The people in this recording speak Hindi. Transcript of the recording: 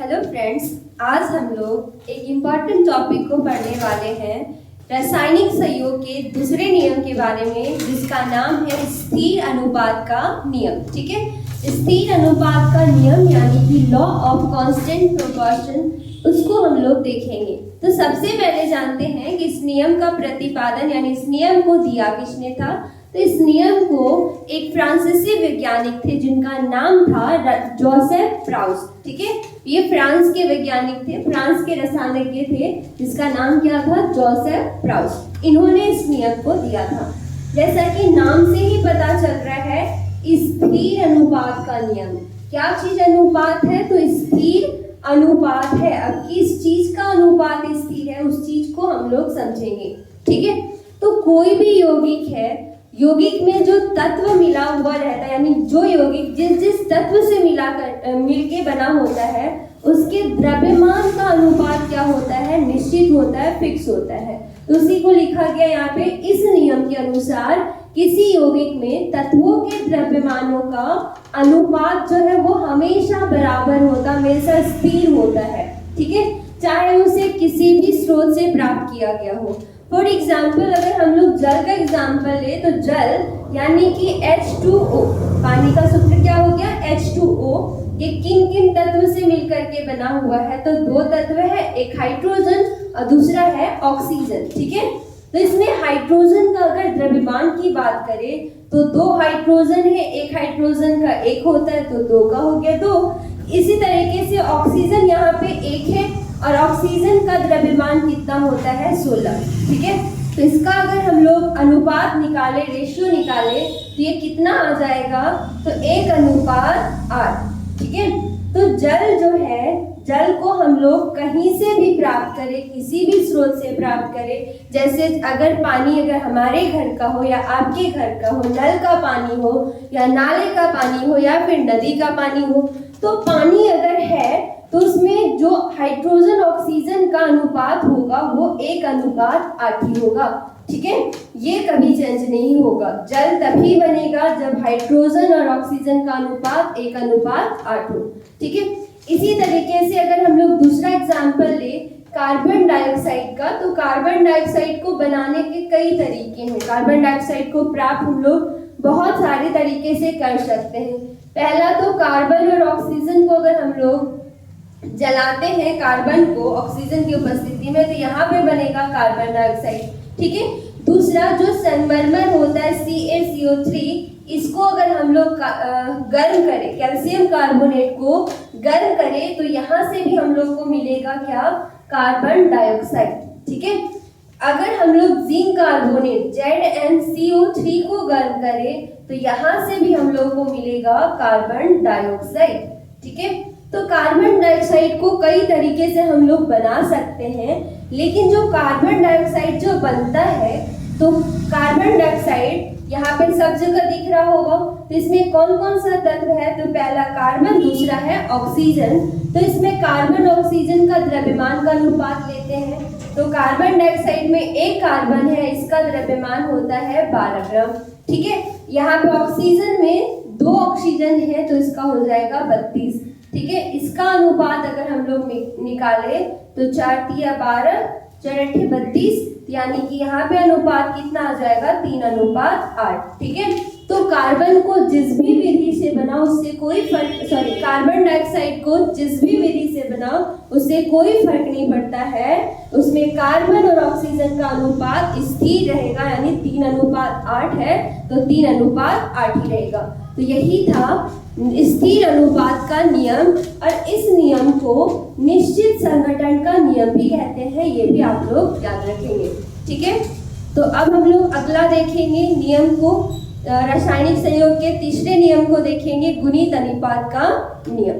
हेलो फ्रेंड्स, आज हम लोग एक इम्पॉर्टेंट टॉपिक को पढ़ने वाले हैं, रासायनिक संयोग के दूसरे नियम के बारे में, जिसका नाम है स्थिर अनुपात का नियम। ठीक है, स्थिर अनुपात का नियम यानी कि लॉ ऑफ कांस्टेंट प्रोपोर्शन, उसको हम लोग देखेंगे। तो सबसे पहले जानते हैं कि इस नियम का प्रतिपादन यानी इस नियम को दिया किसने था। तो इस नियम को एक फ्रांसीसी वैज्ञानिक थे जिनका नाम था जोसेफ प्राउस। ठीक है, ये फ्रांस के वैज्ञानिक थे, फ्रांस के रसायनज्ञ थे, जिसका नाम क्या था, जोसेफ प्राउस। इन्होंने इस नियम को दिया था। जैसा कि नाम से ही पता चल रहा है, स्थिर अनुपात का नियम। क्या चीज अनुपात है? तो स्थिर अनुपात है। अब किस चीज का अनुपात स्थिर है, उस चीज को हम लोग समझेंगे। ठीक है, तो कोई भी यौगिक है, यौगिक में जो तत्व मिला हुआ रहता है, यानी जो यौगिक जिस तत्व से मिलके बना होता है, उसके द्रव्यमान का अनुपात क्या होता है, निश्चित होता है, फिक्स होता है। तो उसी को लिखा गया यहाँ पे, इस नियम के अनुसार किसी यौगिक में तत्वों के द्रव्यमानों का अनुपात जो है वो हमेशा बराबर होता, हमेशा स्थिर होता है। ठीक है, चाहे उसे किसी भी स्रोत से प्राप्त किया गया हो। फॉर एग्जाम्पल, अगर हम लोग जल का एग्जाम्पल ले, तो जल यानी कि H2O, पानी का सूत्र क्या हो गया, H2O। ये किन किन तत्व से मिलकर के बना हुआ है? तो दो तत्व है, एक हाइड्रोजन और दूसरा है ऑक्सीजन। ठीक है, तो इसमें हाइड्रोजन का अगर द्रव्यमान की बात करें तो दो हाइड्रोजन है, एक हाइड्रोजन का एक होता है तो दो का हो गया दो। इसी तरीके से ऑक्सीजन यहाँ पे एक है और ऑक्सीजन का द्रव्यमान कितना होता है, 16। ठीक है, तो इसका अगर हम लोग अनुपात निकाले, रेशियो निकाले, तो ये कितना आ जाएगा, तो 1:8। ठीक है, तो जल जो है, जल को हम लोग कहीं से भी प्राप्त करें, किसी भी स्रोत से प्राप्त करें, जैसे अगर पानी अगर हमारे घर का हो या आपके घर का हो, नल का पानी हो या नाले का पानी हो या फिर नदी का पानी हो, तो पानी अगर है तो उसमें जो हाइड्रोजन ऑक्सीजन का अनुपात होगा वो 1:8 ही होगा। ठीक है, ये कभी चेंज नहीं होगा। जल तभी बनेगा जब हाइड्रोजन और ऑक्सीजन का अनुपात 1:8 हो। ठीक है, इसी तरीके से अगर हम लोग दूसरा एग्जाम्पल ले कार्बन डाइऑक्साइड का, तो कार्बन डाइऑक्साइड को बनाने के कई तरीके हैं। कार्बन डाइऑक्साइड को प्राप्त हम लोग बहुत सारे तरीके से कर सकते हैं। पहला तो कार्बन और ऑक्सीजन को अगर हम लोग जलाते हैं, कार्बन को ऑक्सीजन की उपस्थिति में, तो यहाँ पे बनेगा कार्बन डाइऑक्साइड। ठीक है, दूसरा जो सनबर्नर होता है CaCO3, इसको अगर हम लोग गर्म करें, कैल्शियम कार्बोनेट को गर्म करें, तो यहाँ से भी हम लोग को मिलेगा क्या, कार्बन डाइऑक्साइड। ठीक है, अगर हम लोग जिंक कार्बोनेट ZnCO3 को गर्म करें, तो यहाँ से भी हम लोग को मिलेगा कार्बन डाइऑक्साइड। ठीक है, तो कार्बन डाइऑक्साइड को कई तरीके से हम लोग बना सकते हैं, लेकिन जो कार्बन डाइऑक्साइड जो बनता है, तो कार्बन डाइऑक्साइड यहाँ पे सब जगह दिख रहा होगा। तो इसमें कौन कौन सा तत्व है? तो पहला कार्बन, दूसरा है ऑक्सीजन। तो इसमें कार्बन ऑक्सीजन का द्रव्यमान का अनुपात लेते हैं, तो कार्बन डाइऑक्साइड में एक कार्बन है, इसका द्रव्यमान होता है 12 ग्राम। ठीक है, यहाँ पे ऑक्सीजन में 2 ऑक्सीजन है, तो इसका हो जाएगा 32। ठीक है, इसका अनुपात अगर हम लोग निकाले तो 4 तिया 12, 4 अट्ठे 32, यानी कि यहाँ पे अनुपात कितना आ जाएगा, 3:8। ठीक है, तो कार्बन को जिस भी विधि से बनाओ उससे कोई फर्क, कार्बन डाइऑक्साइड को जिस भी विधि से बनाओ उससे कोई फर्क नहीं पड़ता है, उसमें कार्बन और ऑक्सीजन का अनुपात स्थिर रहेगा, यानी 3:8 है तो 3:8 ही रहेगा। तो यही था स्थिर अनुपात का नियम, और इस नियम को निश्चित संघटन का नियम भी कहते हैं, ये भी आप लोग याद रखेंगे। ठीक है, तो अब हम लोग अगला देखेंगे नियम को, रासायनिक संयोग के तीसरे नियम को देखेंगे, गुणित अनुपात का नियम।